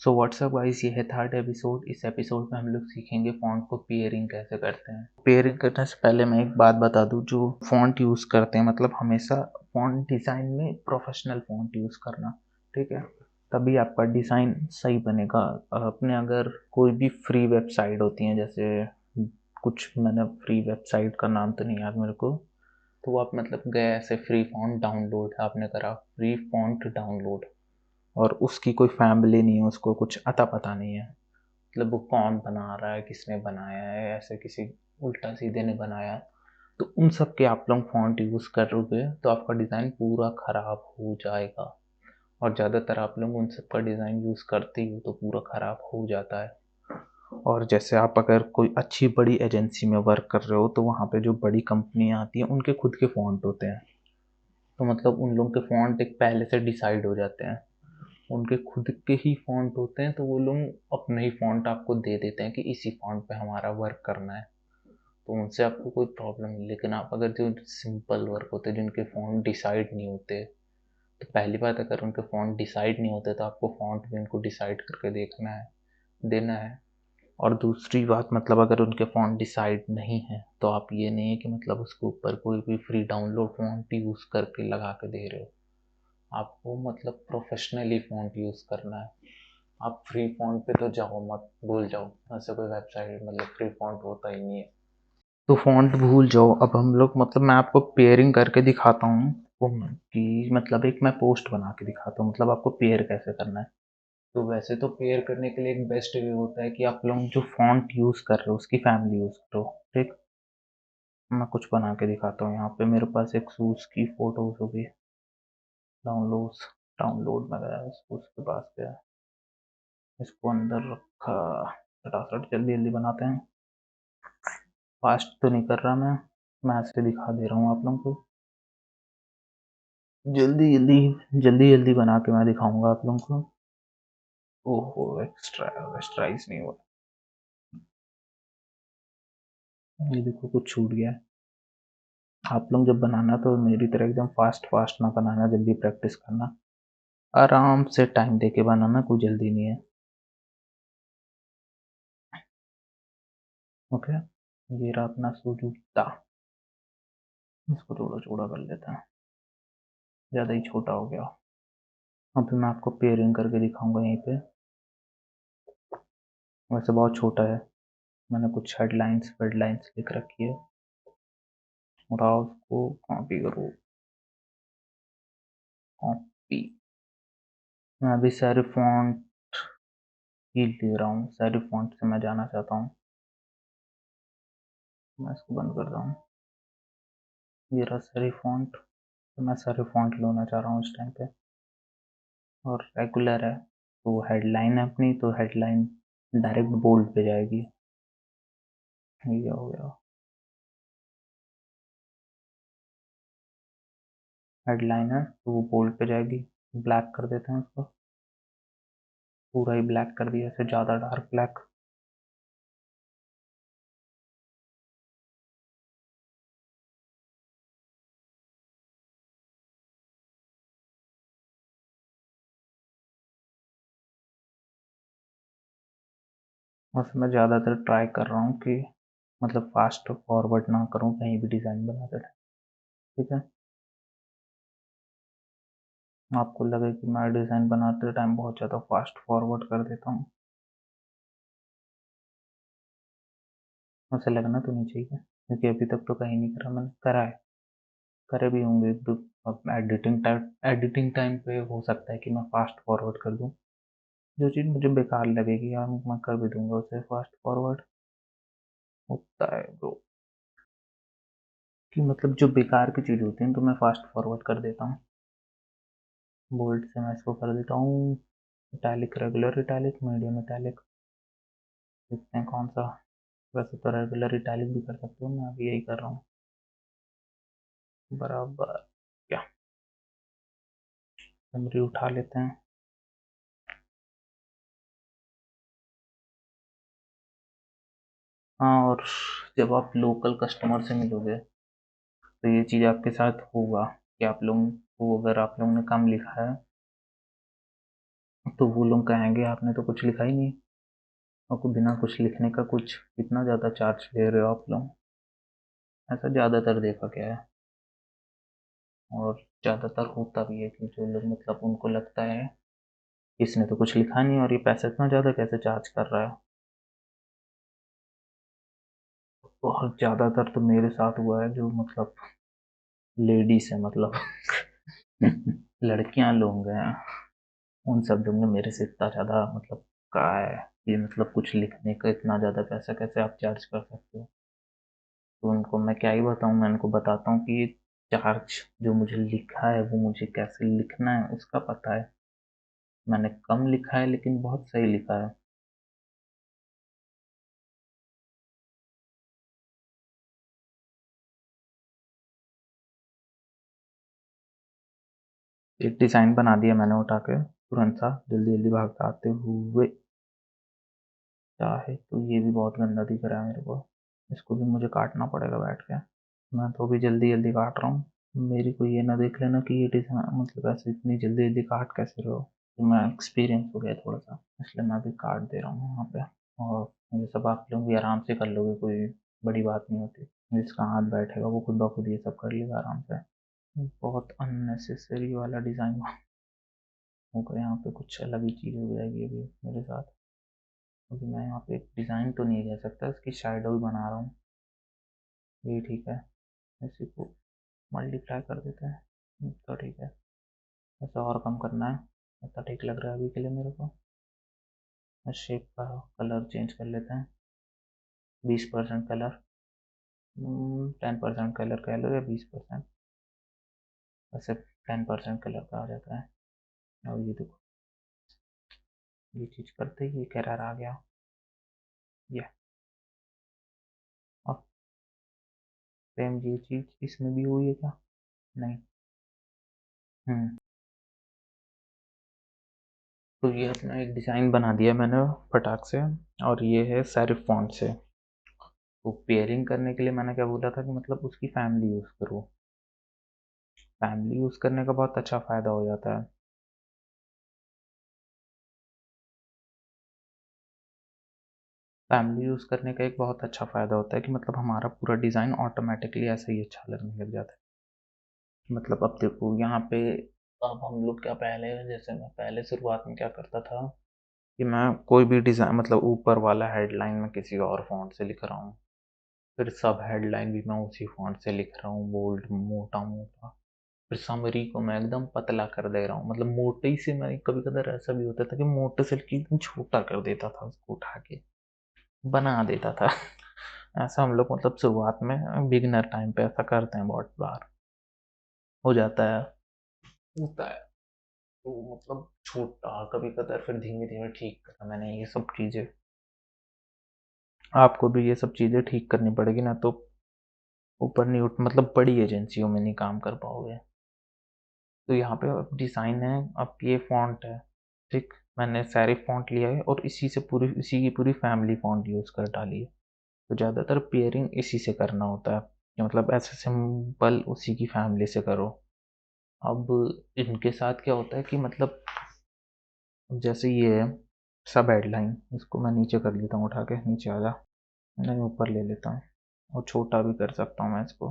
So what's up guys, ये है third episode. इस एपिसोड में हम लोग सीखेंगे फ़ॉन्ट को पेयरिंग कैसे करते हैं। पेयरिंग करने से पहले मैं एक बात बता दूं, जो फ़ॉन्ट यूज़ करते हैं मतलब हमेशा फ़ॉन्ट डिज़ाइन में प्रोफेशनल फ़ॉन्ट यूज़ करना, ठीक है? तभी आपका डिज़ाइन सही बनेगा। अपने अगर कोई भी फ्री वेबसाइट होती हैं, जैसे कुछ मैंने फ्री वेबसाइट का नाम तो नहीं याद मेरे को, तो वो आप मतलब गए ऐसे फ्री फ़ॉन्ट डाउनलोड आपने करा, फ्री फ़ॉन्ट डाउनलोड, और उसकी कोई फैमिली नहीं है, उसको कुछ अता पता नहीं है, मतलब वो कौन बना रहा है, किसने बनाया है, ऐसे किसी उल्टा सीधे ने बनाया है, तो उन सब के आप लोग फॉन्ट यूज़ करोगे तो आपका डिज़ाइन पूरा ख़राब हो जाएगा। और ज़्यादातर आप लोग उन सब का डिज़ाइन यूज़ करते ही हो तो पूरा ख़राब हो जाता है। और जैसे आप अगर कोई अच्छी बड़ी एजेंसी में वर्क कर रहे हो तो वहाँ पे जो बड़ी कंपनियाँ आती हैं उनके खुद के फ़ॉन्ट होते हैं, तो मतलब उन लोगों के फ़ॉन्ट एक पहले से डिसाइड हो जाते हैं, उनके खुद के ही फ़ॉन्ट होते हैं, तो वो लोग अपने ही फ़ॉन्ट आपको दे देते हैं कि इसी फ़ॉन्ट पे हमारा वर्क करना है, तो उनसे आपको कोई प्रॉब्लम नहीं। लेकिन आप अगर जो सिंपल वर्क होते हैं, जिनके फ़ॉन्ट डिसाइड नहीं होते, तो पहली बात, अगर उनके फ़ॉन्ट डिसाइड नहीं होते तो आपको फ़ॉन्ट भी उनको डिसाइड करके देखना है, देना है। और दूसरी बात, मतलब अगर उनके फ़ॉन्ट डिसाइड नहीं है तो आप ये नहीं है कि मतलब उसके ऊपर कोई भी फ्री डाउनलोड फ़ॉन्ट यूज़ करके लगा के दे रहे हो। आपको मतलब प्रोफेशनली फ़ॉन्ट यूज़ करना है। आप फ्री फ़ॉन्ट पे तो जाओ मत, भूल जाओ, ऐसा कोई वेबसाइट मतलब फ्री फ़ॉन्ट होता ही नहीं है, तो फ़ॉन्ट भूल जाओ। अब हम लोग मतलब मैं आपको पेयरिंग करके दिखाता हूँ वो, कि मतलब एक मैं पोस्ट बना के दिखाता हूँ मतलब आपको पेयर कैसे करना है। तो वैसे तो पेयर करने के लिए एक बेस्ट वे होता है कि आप लोग जो फ़ॉन्ट यूज़ कर रहे हो उसकी फैमिली यूज़ करो, ठीक? मैं कुछ बना के दिखाता हूँ। यहाँ पे मेरे पास एक शूज़ की फ़ोटोज़ होगी, डाउनलोड्स, डाउनलोड में गया, उसके पास गया, इसको अंदर रखा, फटाफट जल्दी जल्दी बनाते हैं। फास्ट तो नहीं कर रहा मैं ऐसे दिखा दे रहा हूँ आप लोगों को, जल्दी जल्दी जल्दी जल्दी बना के मैं दिखाऊंगा आप लोगों को। ओहो, एक्स्ट्रा एक्स्ट्राइज नहीं हुआ, ये देखो कुछ छूट गया है। आप लोग जब बनाना तो मेरी तरह एकदम फास्ट फास्ट ना बनाना, जल्दी प्रैक्टिस करना, आराम से टाइम देके बनाना, कोई जल्दी नहीं है। ओके, ये रहा अपना जूता, इसको थोड़ा चौड़ा कर लेते हैं, ज़्यादा ही छोटा हो गया। अब मैं आपको पेयरिंग करके दिखाऊंगा यहीं पे, वैसे बहुत छोटा है, मैंने कुछ हेडलाइंस वेडलाइंस लिख रखी है, उठाओ उसको, कॉपी करो, कॉपी। मैं अभी सारे फॉन्ट ही ले रहा हूँ, सारे फॉन्ट से मैं जाना चाहता हूँ। मैं इसको बंद कर रहा हूँ, ये रहा सारी फॉन्ट, तो मैं सारे फॉन्ट लेना चाह रहा हूँ इस टाइम पे। और रेगुलर है तो हेडलाइन है अपनी, तो हेडलाइन डायरेक्ट बोल्ड पे जाएगी, ये हो गया। हेडलाइन है तो वो बोल्ड पे जाएगी, ब्लैक कर देते हैं उसको, पूरा ही ब्लैक कर दिया, ऐसे ज़्यादा डार्क ब्लैक। वैसे मैं ज़्यादातर ट्राई कर रहा हूँ कि मतलब फास्ट फॉरवर्ड ना करूँ कहीं भी डिज़ाइन बनाते टाइम, ठीक है? आपको लगे कि मैं डिज़ाइन बनाते टाइम बहुत ज़्यादा फास्ट फॉरवर्ड कर देता हूँ, वैसे लगना तो नहीं चाहिए, क्योंकि अभी तक तो कहीं नहीं करा, मैंने करा है, करे भी होंगे एक दो। अब एडिटिंग टाइम पे हो सकता है कि मैं फास्ट फॉरवर्ड कर दूँ, जो चीज़ मुझे बेकार लगेगी यार मैं कर भी दूंगा उसे फास्ट फॉरवर्ड, होता है ब्रो, कि मतलब जो बेकार की चीज़ होती है तो मैं फास्ट फॉरवर्ड कर देता हूँ। बोल्ड से मैं इसको कर देता हूँ italic, regular italic, medium italic, देखते हैं कौन सा। वैसे तो रेगुलर इटैलिक भी कर सकते हो, मैं अभी यही कर रहा हूँ, बराबर। क्या, मेमोरी उठा लेते हैं। हाँ, और जब आप लोकल कस्टमर से मिलोगे तो ये चीज़ आपके साथ होगा कि आप लोगों को, अगर आप लोगों ने कम लिखा है तो वो लोग कहेंगे आपने तो कुछ लिखा ही नहीं, और बिना कुछ लिखने का कुछ इतना ज़्यादा चार्ज ले रहे हो आप लोग। ऐसा ज़्यादातर देखा गया है, और ज़्यादातर होता भी है कि जो लोग मतलब उनको लगता है इसने तो कुछ लिखा नहीं और ये पैसा इतना ज़्यादा कैसे चार्ज कर रहा है। बहुत ज़्यादातर तो मेरे साथ हुआ है, जो मतलब लेडीज है मतलब लड़कियां लोग हैं, उन सब लोग ने मेरे से इतना ज़्यादा मतलब कहा है कि मतलब कुछ लिखने का इतना ज़्यादा पैसा कैसे आप चार्ज कर सकते हो। तो उनको मैं क्या ही बताऊँ, मैं उनको बताता हूँ कि चार्ज जो मुझे लिखा है वो मुझे कैसे लिखना है उसका पता है। मैंने कम लिखा है लेकिन बहुत सही लिखा है। एक डिज़ाइन बना दिया मैंने उठा के तुरंत सा, जल्दी जल्दी भाग के आते हुए। चाहे तो ये भी बहुत गंदा दिख रहा है मेरे को, इसको भी मुझे काटना पड़ेगा बैठ के। मैं तो अभी जल्दी जल्दी काट रहा हूँ, मेरी को ये ना देख लेना कि ये डिज़ाइन मतलब ऐसे इतनी जल्दी जल्दी काट कैसे रहे हो। तो मैं एक्सपीरियंस हो गया थोड़ा सा, इसलिए मैं अभी काट दे रहा हूँ वहाँ पे। और ये सब आप लोग भी आराम से कर लोगे, कोई बड़ी बात नहीं होती। जिसका हाथ बैठेगा वो खुद ब खुद ये सब कर लेगा आराम से। बहुत अननेसेसरी वाला डिज़ाइन होगा, यहाँ पे कुछ अलग ही चीज़ हो जाएगी अभी मेरे साथ। अभी मैं यहाँ पे एक डिज़ाइन तो नहीं कह सकता, इसकी शैडो ही बना रहा हूँ। ये ठीक है, इसी को मल्टीप्लाई कर देते हैं तो ठीक है। ऐसा और कम करना है, इतना ठीक लग रहा है अभी के लिए मेरे को। शेप का कलर चेंज कर लेते हैं, 20% कलर, 10% कलर कह लो या 20%, वैसे 10% कलर का आ जाता है। और ये देखो, ये चीज़ करते ही ये कलर आ गया। ये और सेम ये चीज़ इसमें भी हुई है क्या? नहीं। हम्म। तो ये अपना एक डिज़ाइन बना दिया मैंने फटाक से, और ये है सेरिफ फॉन्ट से। तो पेयरिंग करने के लिए मैंने क्या बोला था कि मतलब उसकी फैमिली यूज़ करो। फैमिली यूज़ करने का बहुत अच्छा फ़ायदा हो जाता है। फैमिली यूज़ करने का एक बहुत अच्छा फ़ायदा होता है कि मतलब हमारा पूरा डिज़ाइन ऑटोमेटिकली ऐसे ही अच्छा लगने लग जाता है। मतलब अब देखो यहाँ पे, अब हम लोग क्या पहले, जैसे मैं पहले शुरुआत में क्या करता था कि मैं कोई भी डिज़ाइन मतलब ऊपर वाला हेडलाइन में किसी और फ़ॉन्ट से लिख रहा हूँ, फिर सब हेडलाइन भी मैं उसी फ़ॉन्ट से लिख रहा हूँ, बोल्ड मोटा मोटा। फिर समरी को मैं एकदम पतला कर दे रहा हूँ, मतलब मोटे ही से मैं कभी कभार ऐसा भी होता था कि मोटे से एकदम छोटा कर देता था, उसको उठा के बना देता था ऐसा हम लोग मतलब शुरुआत में बिगिनर टाइम पे ऐसा करते हैं, बहुत बार हो जाता है, होता है। तो मतलब छोटा कभी कभार, फिर धीमे धीमे ठीक करा मैंने ये सब चीज़ें। आपको भी ये सब चीज़ें ठीक करनी पड़ेगी, ना तो ऊपर नहीं उठ मतलब बड़ी एजेंसियों में नहीं काम कर पाओगे। तो यहाँ पे अब डिज़ाइन है, अब ये फ़ॉन्ट है, ठीक। मैंने सेरिफ फ़ॉन्ट लिया है और इसी से पूरी इसी की पूरी फैमिली फ़ॉन्ट यूज़ कर डाली है। तो ज़्यादातर पेयरिंग इसी से करना होता है कि मतलब ऐसे सिंपल उसी की फैमिली से करो। अब इनके साथ क्या होता है कि मतलब जैसे ये है सब हेडलाइन, इसको मैं नीचे कर लेता हूँ, उठा के नीचे आ जा, नहीं ऊपर ले लेता हूँ, और छोटा भी कर सकता हूँ मैं इसको।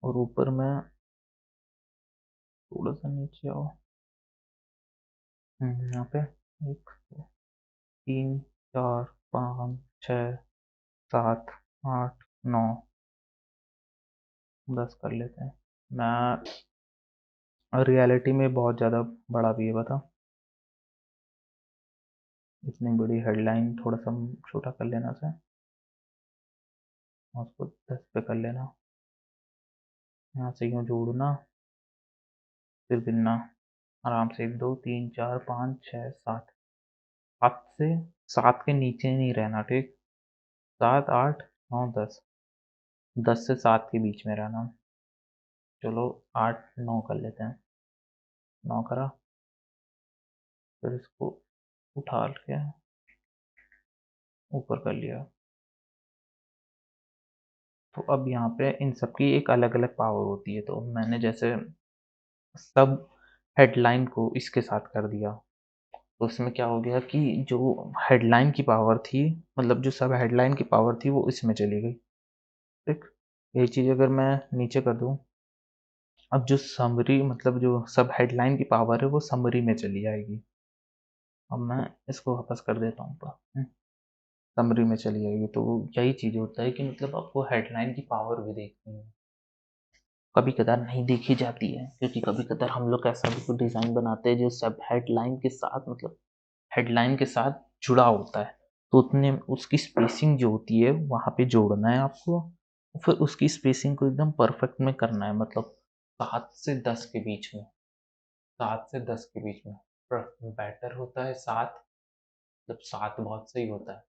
और ऊपर मैं थोड़ा सा नीचे आओ, यहाँ पे एक, दो, तीन, चार, पाँच, छः, सात, आठ, नौ, 10 कर लेते हैं। मैं रियलिटी में बहुत ज़्यादा बड़ा भी है बता, इतनी बड़ी हेडलाइन थोड़ा सा छोटा कर लेना से, और उसको 10 पे कर लेना। यहाँ से यूँ जोड़ना, फिर गिनना आराम से, 1 2 3 4 5 6 7, 7 से 7 के नीचे नहीं रहना, ठीक। 7 8 9 10, 10 से 7 के बीच में रहना। चलो 8 9 कर लेते हैं, 9 करा। फिर इसको उठा के ऊपर कर लिया। तो अब यहाँ पे इन सब की एक अलग अलग पावर होती है, तो मैंने जैसे सब हेडलाइन को इसके साथ कर दिया, तो उसमें क्या हो गया कि जो हेडलाइन की पावर थी, मतलब जो सब हेडलाइन की पावर थी वो इसमें चली गई। ठीक, यही चीज़ अगर मैं नीचे कर दूँ, अब जो समरी मतलब जो सब हेडलाइन की पावर है वो समरी में चली जाएगी। अब मैं इसको वापस कर देता हूँ ऊपर, समरी में चली जाएगी। तो यही चीज़ होता है कि मतलब आपको हेडलाइन की पावर भी देखनी है। कभी कदार नहीं देखी जाती है, क्योंकि कभी कदार हम लोग ऐसा भी कोई डिज़ाइन बनाते हैं जो सब हेडलाइन के साथ मतलब हेडलाइन के साथ जुड़ा होता है। तो उतने उसकी स्पेसिंग जो होती है वहाँ पे जोड़ना है आपको। फिर उसकी स्पेसिंग को एकदम परफेक्ट में करना है, मतलब 7 से 10 के बीच में, 7 से 10 के बीच में। पर बेटर होता है 7, मतलब 7 बहुत सही होता है।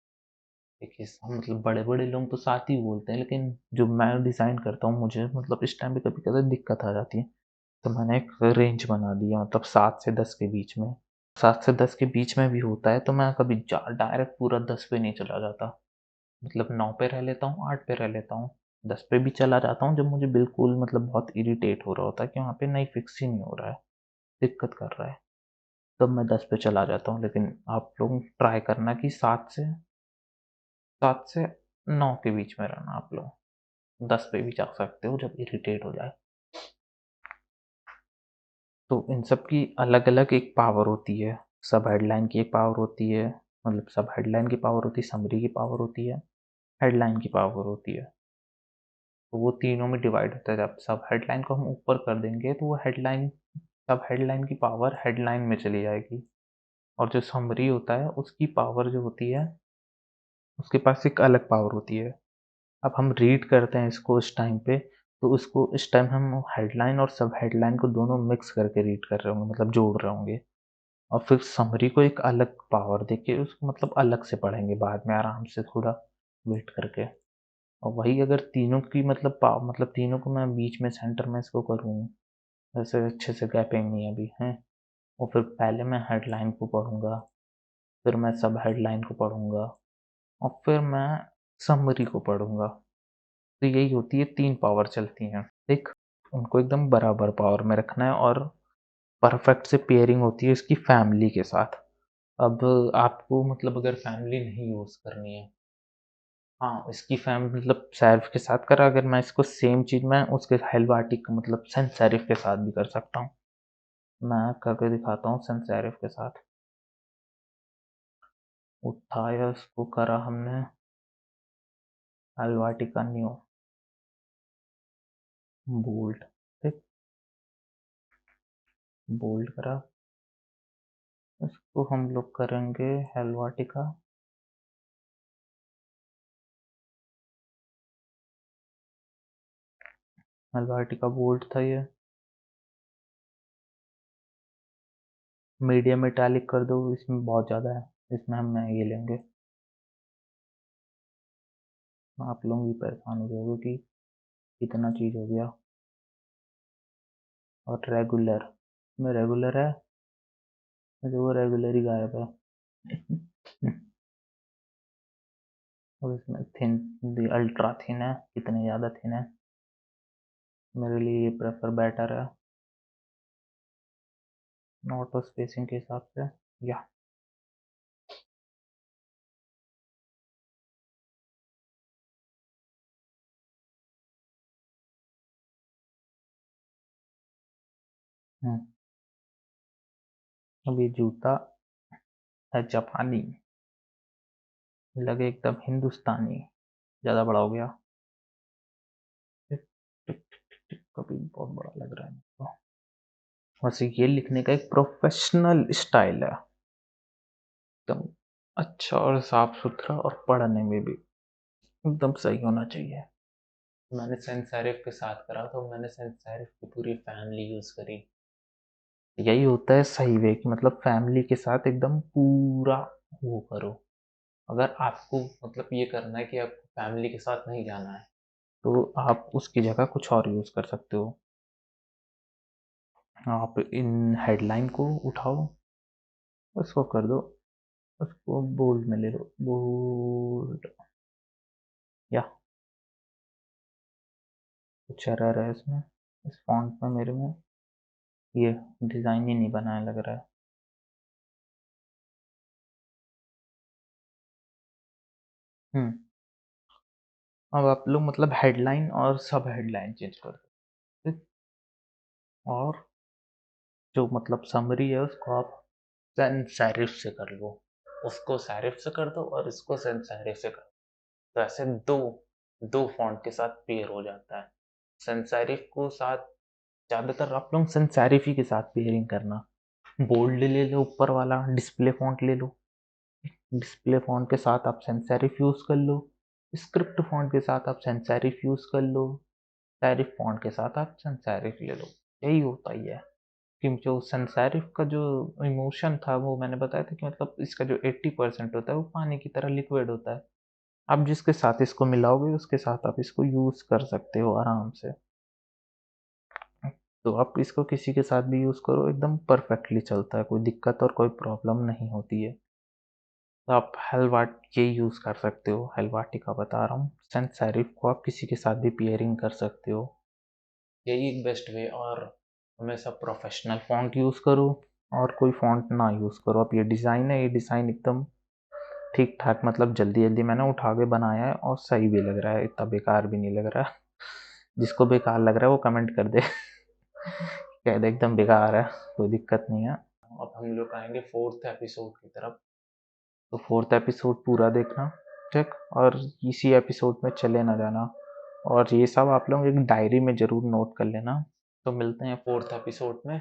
देखिए मतलब बड़े-बड़े लोग तो 7 ही बोलते हैं, लेकिन जो मैं डिज़ाइन करता हूँ मुझे मतलब इस टाइम पे कभी-कभार दिक्कत आ जाती है। तो मैंने एक रेंज बना दी है, मतलब 7 से 10 के बीच में। 7 से 10 के बीच में भी होता है तो मैं कभी जा डायरेक्ट पूरा 10 पे नहीं चला जाता। मतलब 9 पे रह लेता हूँ, 8 पे रह लेता हूँ, 10 पे भी चला जाता हूँ जब मुझे बिल्कुल मतलब बहुत इरिटेट हो रहा होता है कि वहाँ पे नहीं फिक्स ही नहीं हो रहा है, दिक्कत कर रहा है। तब मैं 10 पे चला जाता हूँ, लेकिन आप लोग ट्राई करना कि 7 से 9 के बीच में रहना आप लोग। 10 पे भी जा सकते हो जब इरिटेट हो जाए। तो इन सब की अलग-अलग एक पावर होती है। सब हेडलाइन की एक पावर होती है, मतलब सब हेडलाइन की पावर होती है, समरी की पावर होती है, हेडलाइन की पावर होती है। तो वो तीनों में डिवाइड होता है। जब सब हेडलाइन को हम ऊपर कर देंगे तो वो हेडलाइन सब हेडलाइन की पावर हेडलाइन में चली जाएगी, और जो समरी होता है उसकी पावर जो होती है, उसके पास एक अलग पावर होती है। अब हम रीड करते हैं इसको इस टाइम पे, तो उसको इस टाइम हम हेडलाइन और सब हेडलाइन को दोनों मिक्स करके रीड कर रहे होंगे, मतलब जोड़ रहे होंगे। और फिर समरी को एक अलग पावर देके उसको मतलब अलग से पढ़ेंगे बाद में आराम से थोड़ा वेट करके। और वही अगर तीनों की मतलब मतलब तीनों को मैं बीच में सेंटर में इसको करूँ, वैसे अच्छे से गैपिंग नहीं है अभी हैं। और फिर पहले मैं हेडलाइन को पढ़ूंगा, फिर मैं सब हेडलाइन को पढ़ूंगा, और फिर मैं समरी को पढ़ूंगा। तो यही होती है, 3 पावर चलती हैं। एक, उनको एकदम बराबर पावर में रखना है, और परफेक्ट से पेयरिंग होती है इसकी फैमिली के साथ। अब आपको मतलब अगर फैमिली नहीं यूज़ करनी है, हाँ, इसकी मतलब सेल्फ के साथ करा, अगर मैं इसको सेम चीज़ मैं उसके हेलवाटिक मतलब सेंस सेरिफ के साथ भी कर सकता हूँ। मैं करके दिखाता हूँ सेंस सेरिफ के साथ। उठाया इसको, करा हमने हेलवाटिका न्यू बोल्ड, ठीक, बोल्ड करा। इसको हम लोग करेंगे हेलवाटिका, हेलवाटिका बोल्ड था ये। मीडियम मेटालिक कर दो, इसमें बहुत ज़्यादा है, इसमें हम ये लेंगे। आप लोग भी परेशान हो जाओगे कि इतना चीज़ हो गया। और रेगुलर में रेगुलर है, जो वो रेगुलर ही गायब है। और इसमें थिन, अल्ट्रा थिन है, कितने ज़्यादा थिन है, मेरे लिए ये प्रेफर बेटर है नोट और स्पेसिंग के हिसाब से। या हम्म, अब ये जूता है जापानी, लगे एकदम हिंदुस्तानी, ज़्यादा बड़ा हो गया। टिक टिक टिक टिक, कभी बहुत बड़ा लग रहा है मेरे को। वैसे ये लिखने का एक प्रोफेशनल स्टाइल है, एकदम अच्छा और साफ सुथरा, और पढ़ने में भी एकदम सही होना चाहिए। मैंने सेंस सेरिफ के साथ करा, तो मैंने सेंस सेरिफ की पूरी फैमिली यूज़ करी। यही होता है सही वे कि मतलब फैमिली के साथ एकदम पूरा वो करो। अगर आपको मतलब ये करना है कि आपको फैमिली के साथ नहीं जाना है, तो आप उसकी जगह कुछ और यूज़ कर सकते हो। आप इन हेडलाइन को उठाओ, उसको कर दो, उसको बोल्ड में ले लो, बोल्ड, या कुछ एरर है इसमें, इस फॉन्ट में मेरे में ये डिज़ाइन ही नहीं बनाया लग रहा है। हम्म। अब आप लोग मतलब हेडलाइन और सब हेडलाइन चेंज कर दो, ठीक? और जो मतलब समरी है उसको आप सेंस सेरिफ से कर लो, उसको सेरिफ से कर दो और इसको सेंस सेरिफ से कर दो। तो ऐसे दो दो फॉन्ट के साथ पेयर हो जाता है। सेंस सेरिफ को साथ ज़्यादातर आप लोग सेंस सेरिफ ही के साथ पेयरिंग करना। बोल्ड ले लो, ऊपर वाला डिस्प्ले फॉन्ट ले लो, डिस्प्ले फॉन्ट के साथ आप सेंस सेरिफ यूज़ कर लो, स्क्रिप्ट फॉन्ट के साथ आप सेंस सेरिफ यूज़ कर लो, सेरिफ फॉन्ट के साथ आप सेंस सेरिफ ले लो। यही होता ही है कि जो सेंस सेरिफ का जो इमोशन था वो मैंने बताया था कि मतलब इसका जो 80% होता है वो पानी की तरह लिक्विड होता है। आप जिसके साथ इसको मिलाओगे उसके साथ आप इसको यूज़ कर सकते हो आराम से। तो आप इसको किसी के साथ भी यूज़ करो, एकदम परफेक्टली चलता है, कोई दिक्कत और कोई प्रॉब्लम नहीं होती है। तो आप हेलवाट ये यूज़ कर सकते हो, हेलवाटी का बता रहा हूँ। सेंस सेरिफ को आप किसी के साथ भी पेयरिंग कर सकते हो, यही एक बेस्ट वे। और हमेशा प्रोफेशनल फ़ॉन्ट यूज़ करो और कोई फ़ॉन्ट ना यूज़ करो। अब ये डिज़ाइन है, ये डिज़ाइन एकदम ठीक ठाक, मतलब जल्दी जल्दी मैंने उठा के बनाया है और सही भी लग रहा है, इतना बेकार भी नहीं लग रहा है। जिसको बेकार लग रहा है वो कमेंट कर दे। कह दे एकदम बेकार है, कोई दिक्कत नहीं है। अब हम लोग आएंगे फोर्थ एपिसोड की तरफ। तो फोर्थ एपिसोड पूरा देखना, ठीक? और इसी एपिसोड में चले ना जाना, और ये सब आप लोग एक डायरी में ज़रूर नोट कर लेना। तो मिलते हैं फोर्थ एपिसोड में।